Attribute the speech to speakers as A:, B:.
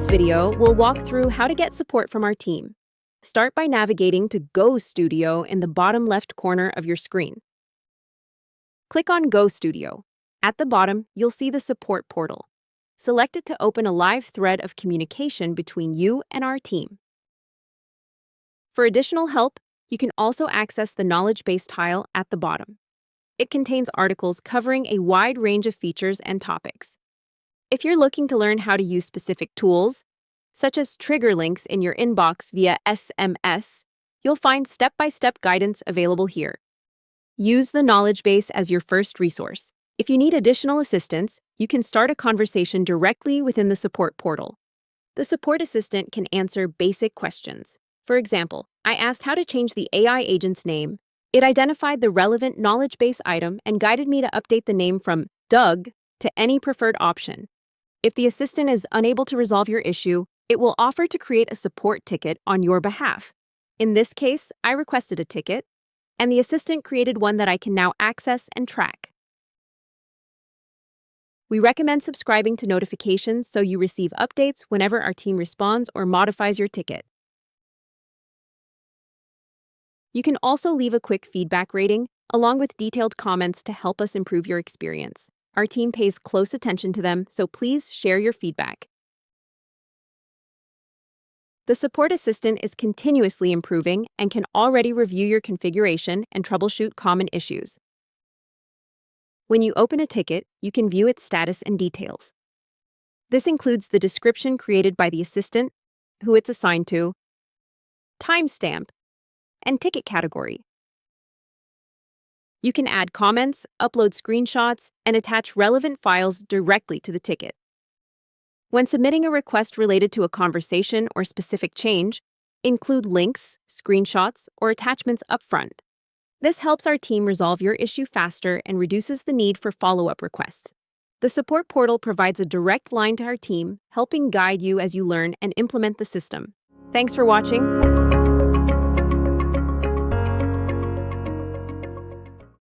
A: video, we'll walk through how to get support from our team. Start by navigating to Go Studio in the bottom left corner of your screen. Click on Go Studio. At the bottom, you'll see the support portal. Select it to open a live thread of communication between you and our team. For additional help, you can also access the knowledge base tile at the bottom. It contains articles covering a wide range of features and topics. If you're looking to learn how to use specific tools, such as trigger links in your inbox via SMS, you'll find step-by-step guidance available here. Use the knowledge base as your first resource. If you need additional assistance, you can start a conversation directly within the support portal. The support assistant can answer basic questions. For example, I asked how to change the AI agent's name. It identified the relevant knowledge base item and guided me to update the name from Doug to any preferred option. If the assistant is unable to resolve your issue, it will offer to create a support ticket on your behalf. In this case, I requested a ticket, and the assistant created one that I can now access and track. We recommend subscribing to notifications so you receive updates whenever our team responds or modifies your ticket. You can also leave a quick feedback rating, along with detailed comments to help us improve your experience. Our team pays close attention to them, so please share your feedback. The support assistant is continuously improving and can already review your configuration and troubleshoot common issues. When you open a ticket, you can view its status and details. This includes the description created by the assistant, who it's assigned to, timestamp, and ticket category. You can add comments, upload screenshots, and attach relevant files directly to the ticket. When submitting a request related to a conversation or specific change, include links, screenshots, or attachments upfront. This helps our team resolve your issue faster and reduces the need for follow-up requests. The support portal provides a direct line to our team, helping guide you as you learn and implement the system. Thanks for watching.